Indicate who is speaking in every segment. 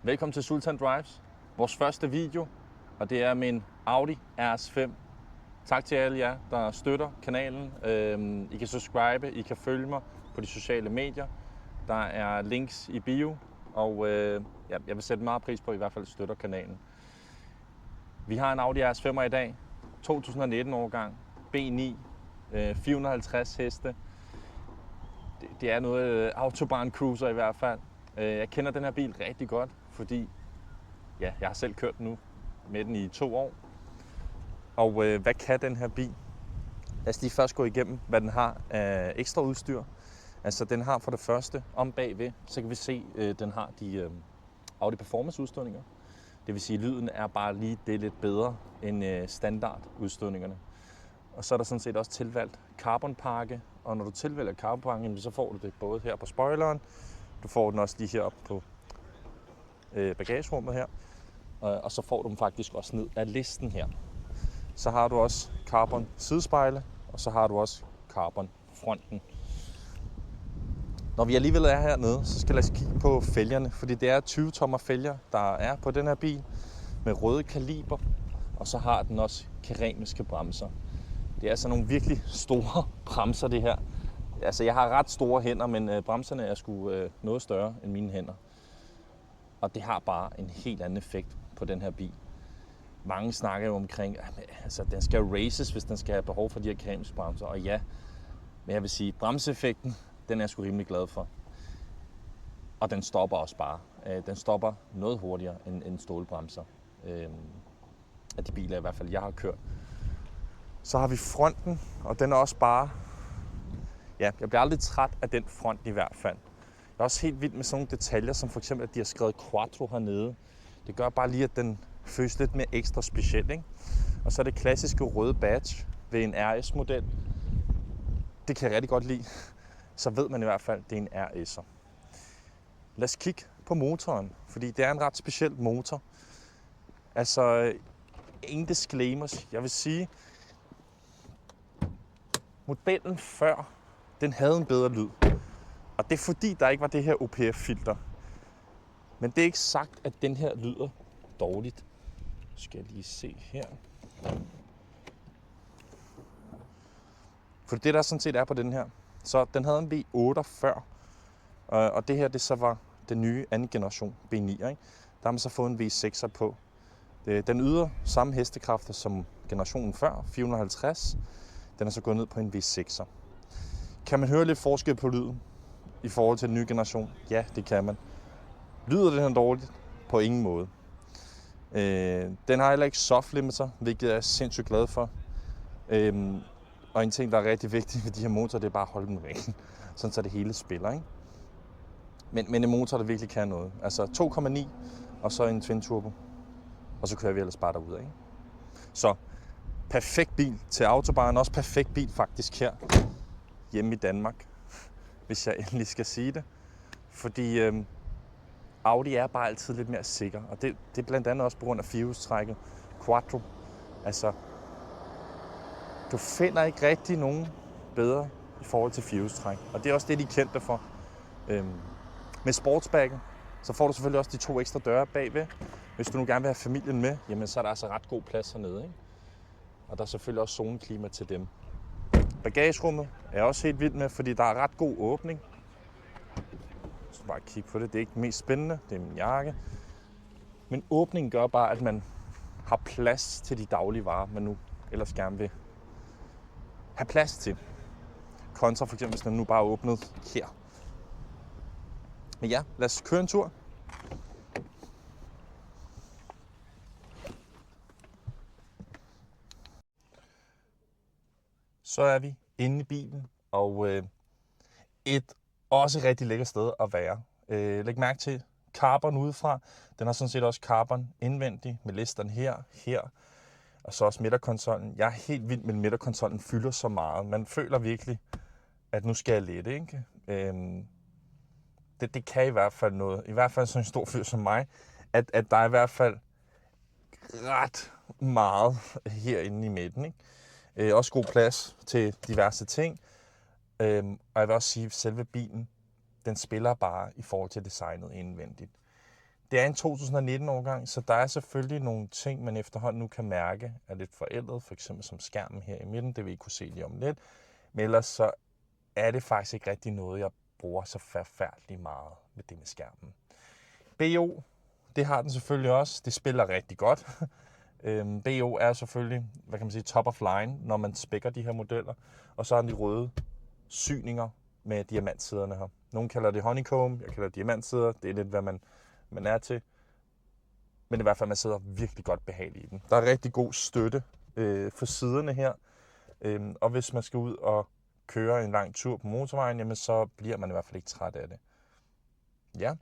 Speaker 1: Velkommen til Sultan Drives, vores første video, og det er min Audi RS5. Tak til alle jer, der støtter kanalen. I kan subscribe, I kan følge mig på de sociale medier. Der er links i bio, og jeg vil sætte meget pris på, at I hvert fald støtter kanalen. Vi har en Audi RS5 i dag, 2019 årgang, B9, 450 heste. Det er noget autobahn cruiser i hvert fald. Jeg kender den her bil rigtig godt, fordi jeg har selv kørt nu med den i 2 år. Og hvad kan den her bil? Lad os lige først gå igennem, hvad den har af ekstra udstyr. Altså den har for det første om bagved, så kan vi se, den har de Audi Performance udstødninger. Det vil sige, at lyden er bare lige det lidt bedre end standard udstødningerne. Og så er der sådan set også tilvalgt carbonpakke, og når du tilvælger carbonpakken, så får du det både her på spoileren, du får den også lige her op på bagagerummet her, og så får du den faktisk også ned af listen her. Så har du også carbon sidespejle, og så har du også carbon fronten. Når vi alligevel er hernede, så skal vi kigge på fælgerne, fordi det er 20 tommer fælger, der er på den her bil med røde kaliber, og så har den også keramiske bremser. Det er altså nogle virkelig store bremser, det her. Altså, jeg har ret store hænder, men bremserne er sgu noget større end mine hænder. Og det har bare en helt anden effekt på den her bil. Mange snakker jo omkring, altså den skal races, hvis den skal have behov for de her keramiske bremser. Og ja, men jeg vil sige, bremseeffekten, den er jeg sgu rimelig glad for. Og den stopper også bare. Den stopper noget hurtigere end stålbremser. Af de biler i hvert fald, jeg har kørt. Så har vi fronten, og den er også bare... Ja, jeg bliver aldrig træt af den front i hvert fald. Jeg er også helt vild med sådan nogle detaljer, som for eksempel, at de har skrevet Quattro hernede. Det gør bare lige, at den føles lidt mere ekstra speciel, ikke? Og så er det klassiske røde badge ved en RS-model. Det kan jeg rigtig godt lide. Så ved man i hvert fald, at det er en RS'er. Lad os kigge på motoren, fordi det er en ret speciel motor. Altså, ingen disclaimers. Jeg vil sige, modellen før, den havde en bedre lyd. Og det er fordi, der ikke var det her OPF-filter. Men det er ikke sagt, at den her lyder dårligt. Skal jeg lige se her. For det der sådan set er på den her. Så den havde en V8 før. Og det her, det så var den nye anden generation B9. Ikke? Der har man så fået en V6'er på. Den yder samme hestekræfter som generationen før, 450. Den er så gået ned på en V6'er. Kan man høre lidt forskel på lyden i forhold til den nye generation? Ja, det kan man. Lyder den her dårligt? På ingen måde. Den har heller ikke soft limiter, hvilket jeg er sindssygt glad for. Og en ting, der er rigtig vigtig ved de her motorer, det er bare at holde dem rene, sådan så det hele spiller, ikke? Men en motor, der virkelig kan noget. Altså 2,9 og så en twin turbo. Og så kører vi ellers bare derudad, ikke? Så perfekt bil til autobahn, også perfekt bil faktisk her hjemme i Danmark, hvis jeg endelig skal sige det. Fordi Audi er bare altid lidt mere sikker, og det er blandt andet også på grund af firehjulstrækket Quattro. Altså, du finder ikke rigtig nogen bedre i forhold til firehjulstræk, og det er også det, de er kendte for. Med sportsbacken, så får du selvfølgelig også de 2 ekstra døre bagved. Hvis du nu gerne vil have familien med, jamen så er der altså ret god plads hernede, ikke? Og der er selvfølgelig også zoneklima til dem. Bagagerummet er jeg også helt vild med, fordi der er ret god åbning. Så bare kigge på det. Det er ikke det mest spændende. Det er min jakke. Men åbningen gør bare, at man har plads til de daglige varer, man nu ellers gerne vil have plads til. Kontra for eksempel, hvis den nu bare er åbnet her. Men ja, lad os køre en tur. Så er vi inde i bilen, og et også rigtig lækkert sted at være. Læg mærke til carbon udefra. Den har sådan set også carbon indvendig med listerne her, og så også midterkonsollen. Jeg er helt vild med midterkonsollen, fylder så meget. Man føler virkelig, at nu skal jeg lette, ikke? Det kan i hvert fald noget. I hvert fald sådan en stor fyr som mig, at der er i hvert fald ret meget herinde i midten, ikke? Også god plads til diverse ting. Og jeg vil også sige, at selve bilen, den spiller bare i forhold til designet indvendigt. Det er en 2019-årgang, så der er selvfølgelig nogle ting, man efterhånden nu kan mærke er lidt forældet, for eksempel som skærmen her i midten, det vil I kunne se lige om lidt. Men ellers så er det faktisk ikke rigtig noget, jeg bruger så forfærdeligt meget med det med skærmen. BO, det har den selvfølgelig også. Det spiller rigtig godt. BO er selvfølgelig, hvad kan man sige, top of line, når man spækker de her modeller. Og så har den de røde syninger med diamantsiderne her. Nogle kalder det honeycomb, jeg kalder det diamantsider. Det er lidt, hvad man er til. Men i hvert fald, man sidder virkelig godt behageligt i den. Der er rigtig god støtte for siderne her. Og hvis man skal ud og køre en lang tur på motorvejen, jamen så bliver man i hvert fald ikke træt af det. Ja,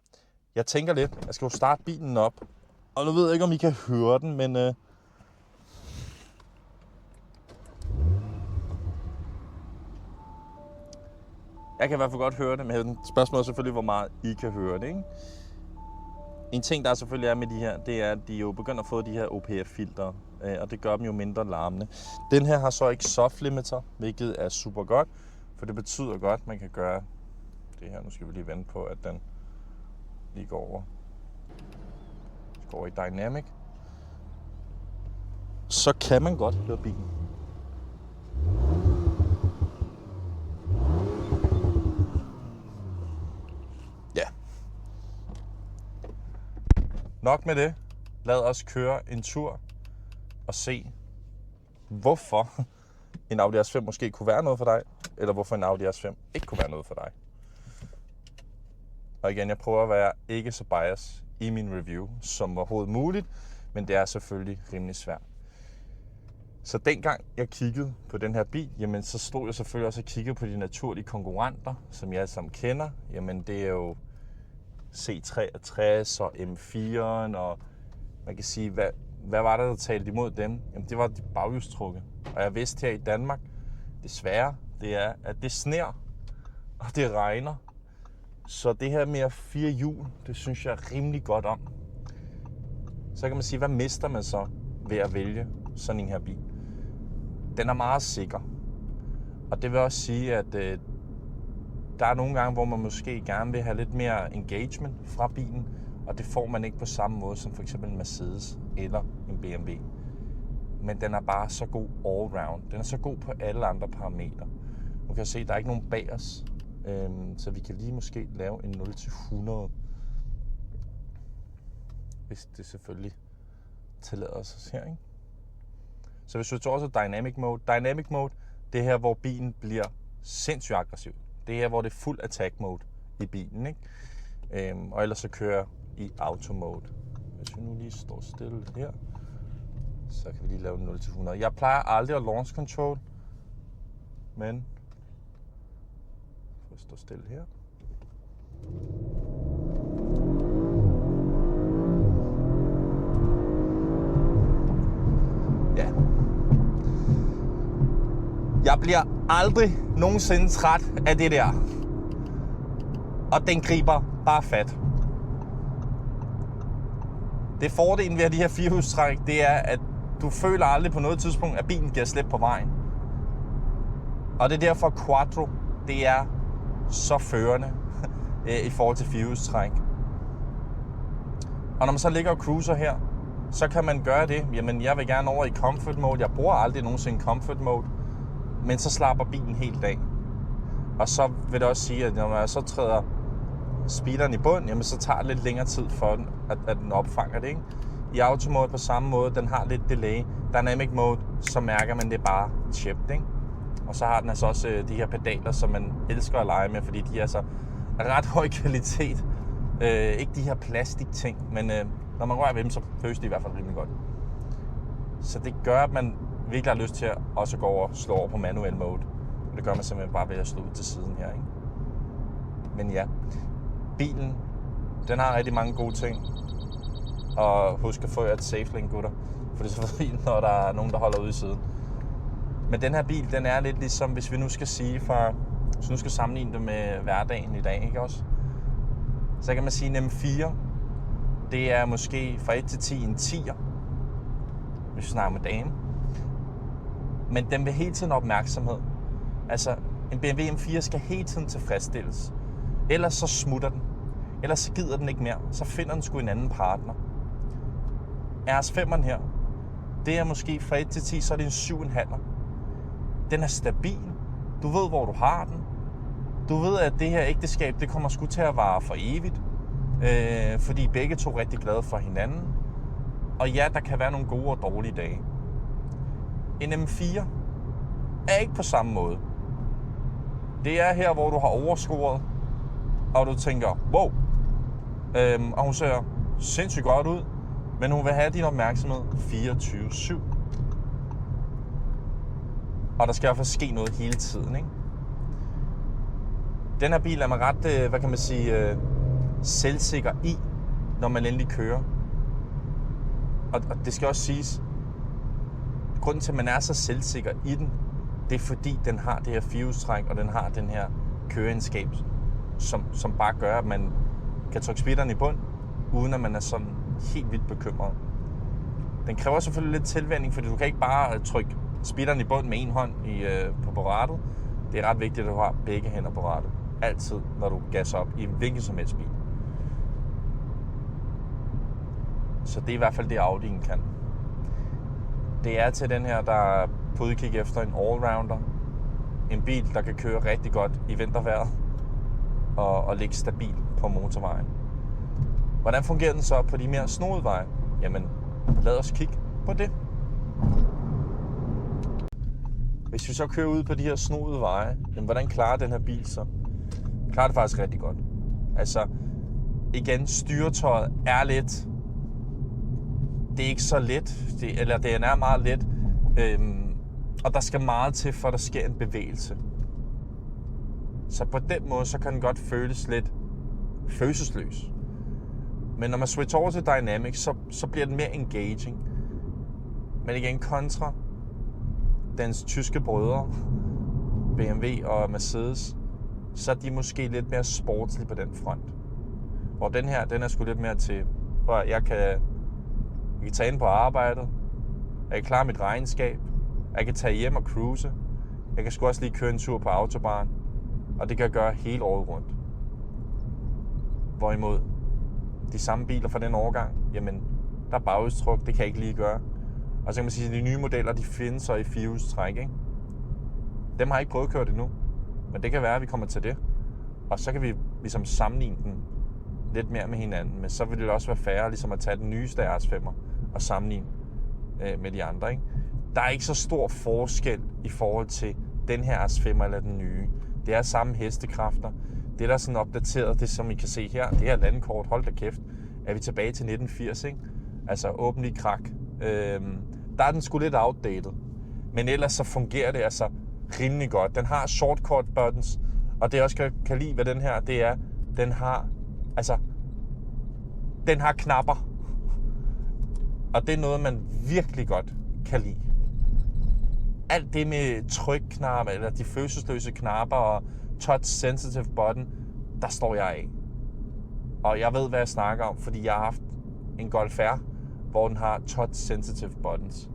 Speaker 1: jeg tænker lidt, jeg skal jo starte bilen op. Og nu ved jeg ikke, om I kan høre den, men jeg kan i hvert fald godt høre det, men spørgsmålet er selvfølgelig, hvor meget I kan høre det, ikke? En ting, der selvfølgelig er med de her, det er, at de jo begynder at få de her OPF-filtre, og det gør dem jo mindre larmende. Den her har så ikke soft limiter, hvilket er super godt, for det betyder godt, at man kan gøre det her. Nu skal vi lige vente på, at den lige går over. Går over i Dynamic. Så kan man godt høre bilen. Ja. Nok med det. Lad os køre en tur og se, hvorfor en Audi S5 måske kunne være noget for dig, eller hvorfor en Audi S5 ikke kunne være noget for dig. Og igen, jeg prøver at være ikke så bias i min review som overhovedet muligt, men det er selvfølgelig rimelig svært. Så dengang jeg kiggede på den her bil, jamen så stod jeg selvfølgelig også og kiggede på de naturlige konkurrenter, som jeg alle sammen kender. Jamen det er jo C63 og M4'en, og man kan sige, hvad var der talte imod dem? Jamen det var de baghjulstrukket. Og jeg vidste her i Danmark, desværre, det er, at det sner, og det regner. Så det her med 4 hjul, det synes jeg er rimelig godt om. Så kan man sige, hvad mister man så ved at vælge sådan en her bil? Den er meget sikker. Og det vil også sige, at der er nogle gange, hvor man måske gerne vil have lidt mere engagement fra bilen, og det får man ikke på samme måde som for eksempel en Mercedes eller en BMW. Men den er bare så god all-round. Den er så god på alle andre parametre. Nu kan jeg se, at der er ikke nogen bag os. Så vi kan lige måske lave en 0-100, hvis det selvfølgelig tillader os her, ikke? Så hvis vi tager også Dynamic Mode. Dynamic Mode, det er her, hvor bilen bliver sindssygt aggressiv. Det er her, hvor det er fuld attack mode i bilen, ikke? Og ellers så kører i auto mode. Hvis vi nu lige står stille her, så kan vi lige lave en 0-100. Jeg plejer aldrig at launch control, men stå stille her. Ja. Jeg bliver aldrig nogensinde træt af det der. Og den griber bare fat. Det fordelen ved at de her firehjulstræk, det er, at du føler aldrig på noget tidspunkt, at bilen giver slip på vejen. Og det er derfor Quattro, det er så førende i forhold til firehjulstræk. Og når man så ligger og cruiser her, så kan man gøre det. Jamen, jeg vil gerne over i comfort mode. Jeg bruger aldrig nogensinde comfort mode. Men så slapper bilen helt af. Og så vil det også sige, at når man så træder speederen i bund, jamen så tager det lidt længere tid for den, at den opfanger det, ikke? I auto mode på samme måde, den har lidt delay. Dynamic mode, så mærker man det bare chipped, ikke? Og så har den altså også de her pedaler, som man elsker at lege med, fordi de er så ret høj kvalitet. Ikke de her plastikting, men når man rører ved dem, så føles det i hvert fald rimelig godt. Så det gør, at man virkelig har lyst til at også gå over og slå over på manuel mode. Og det gør man simpelthen bare ved at slå ud til siden her, ikke? Men ja, bilen, den har rigtig mange gode ting. Og husk at få jer et safe link, gutter. For det er så fint, når der er nogen, der holder ude i siden. Men den her bil, den er lidt ligesom, hvis vi nu skal sige hvis vi nu skal sammenligne det med hverdagen i dag, ikke også? Så kan man sige, at M4, det er måske fra 1 til 10 en 10'er, hvis vi snakker med dame. Men den vil hele tiden opmærksomhed. Altså, en BMW M4 skal hele tiden tilfredsstilles. Ellers så smutter den. ellers så gider den ikke mere. Så finder den sgu en anden partner. RS5'eren her, det er måske fra 1 til 10, så er det en 7,5. Den er stabil. Du ved, hvor du har den. Du ved, at det her ægteskab, det kommer sgu til at vare for evigt. Fordi begge to er rigtig glade for hinanden. Og ja, der kan være nogle gode og dårlige dage. En M4 er ikke på samme måde. Det er her, hvor du har overscoret, og du tænker, wow. Og hun ser sindssygt godt ud, men hun vil have din opmærksomhed 24/7. Og der skal i hvert fald ske noget hele tiden, ikke? Den her bil er man ret, hvad kan man sige, selvsikker i, når man endelig kører. Og det skal også siges, grunden til, at man er så selvsikker i den, det er fordi, den har det her firehjulstræk, og den har den her køreegenskab, som bare gør, at man kan trykke speederen i bund, uden at man er sådan helt vildt bekymret. Den kræver selvfølgelig lidt tilvænning, fordi du kan ikke bare trykke speederen i bund med en hånd på rattet. Det er ret vigtigt, at du har begge hænder på rattet. Altid, når du gasser op i en hvilken som helst bil. Så det er i hvert fald det, Audi'en kan. Det er til den her, der er på udkig efter en allrounder. En bil, der kan køre rigtig godt i vintervejret og ligge stabil på motorvejen. Hvordan fungerer den så på de mere snoede veje? Jamen, lad os kigge på det. Hvis vi så kører ud på de her snoede veje, jamen, hvordan klarer den her bil så? Klarer det faktisk rigtig godt. Altså, igen, styretøjet er let. Det er ikke så let, det er meget let, og der skal meget til, for der sker en bevægelse. Så på den måde, så kan den godt føles lidt følelsesløs. Men når man switcher over til Dynamic, så bliver den mere engaging. Men igen, kontra dens tyske brødre, BMW og Mercedes, så er de måske lidt mere sportslige på den front. Hvor den her, den er sgu lidt mere til, hvor jeg kan tage ind på arbejdet, jeg kan klare mit regnskab, jeg kan tage hjem og cruise, jeg kan sgu også lige køre en tur på autobahn, og det kan jeg gøre hele året rundt. Hvorimod de samme biler fra den årgang, jamen der er baghjulstryk, det kan jeg ikke lige gøre. Og så kan man sige, at de nye modeller, de findes så i firehjulstræk, ikke? Dem har jeg ikke prøvekørt endnu, men det kan være, at vi kommer til det. Og så kan vi ligesom sammenligne den lidt mere med hinanden, men så vil det også være fair ligesom at tage den nyeste RS5'er og sammenligne med de andre, ikke? Der er ikke så stor forskel i forhold til den her RS5'er eller den nye. Det er samme hestekræfter. Det der er sådan opdateret, det som I kan se her, det her landkort, hold da kæft, er vi tilbage til 1980, ikke? Altså åben i krak. Der er den sgu lidt outdated, men ellers så fungerer det altså rimelig godt. Den har shortcut buttons, og det jeg også kan lide ved den her, det er, den har knapper. Og det er noget, man virkelig godt kan lide. Alt det med trykknapper, eller de følelsesløse knapper og touch sensitive button, der står jeg af. Og jeg ved, hvad jeg snakker om, fordi jeg har haft en Golf R, hvor den har touch sensitive buttons.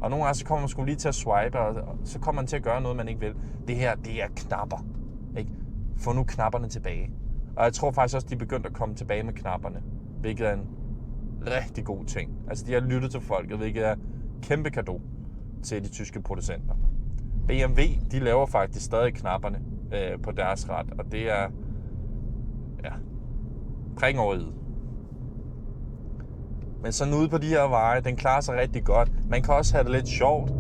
Speaker 1: Og nogle gange så kommer man sgu lige til at swipe, og så kommer man til at gøre noget, man ikke vil. Det her, det er knapper. Ikke? Få nu knapperne tilbage. Og jeg tror faktisk også, de er begyndt at komme tilbage med knapperne, hvilket er en rigtig god ting. Altså, de har lyttet til folket, hvilket er kæmpe cadeau til de tyske producenter. BMW, de laver faktisk stadig knapperne på deres ret, og det er, ja, pring over i. Men sådan ude på de her veje, den klarer sig rigtig godt. Man kan også have det lidt sjovt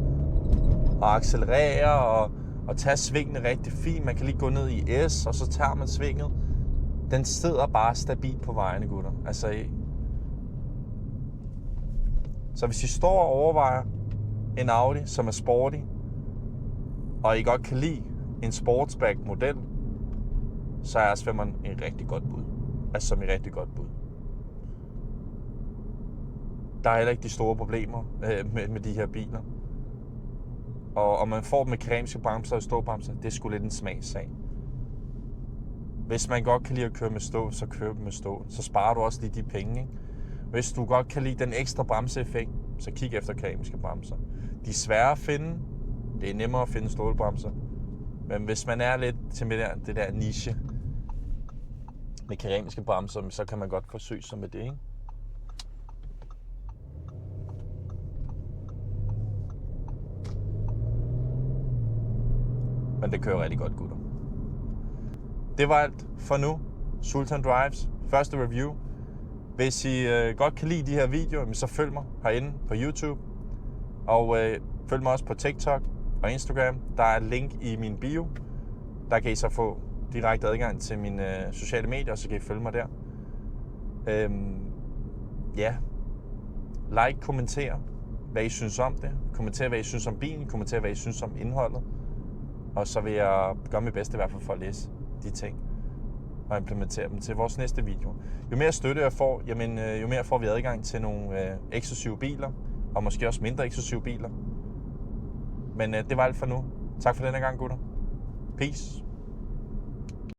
Speaker 1: og accelerere og tage svingene rigtig fint. Man kan lige gå ned i S, og så tager man svinget. Den sidder bare stabilt på vejene, gutter. Altså, så hvis I står og overvejer en Audi, som er sporty, og I godt kan lide en sportsback-model, så er RS5'eren en rigtig godt bud. Altså som et rigtig godt bud. Der er heller ikke de store problemer med de her biler. Og man får dem med keramiske bremser og ståbremser, det er sgu lidt en smagssag. Hvis man godt kan lide at køre med stå, så kør med stå. Så sparer du også lige de penge, ikke? Hvis du godt kan lide den ekstra bremseeffekt, så kig efter keramiske bremser. De er svære at finde. Det er nemmere at finde stålbremser. Men hvis man er lidt til det der med keramiske bremser, så kan man godt forsøge sig med det, ikke? Men det kører rigtig godt, gutter. Det var alt for nu. Sultan Drives første review. Hvis I godt kan lide de her videoer, så følg mig herinde på YouTube. Og følg mig også på TikTok og Instagram. Der er et link i min bio. Der kan I så få direkte adgang til mine sociale medier, så kan I følge mig der. Ja. Like, kommenter, hvad I synes om det. Kommenter, hvad I synes om bilen. Kommenter, hvad I synes om indholdet. Og så vil jeg gøre mit bedste i hvert fald for at læse de ting og implementere dem til vores næste video. Jo mere støtte jeg får, jo mere får vi adgang til nogle eksklusive biler, og måske også mindre eksklusive biler. Men det var alt for nu. Tak for denne gang, gutter. Peace.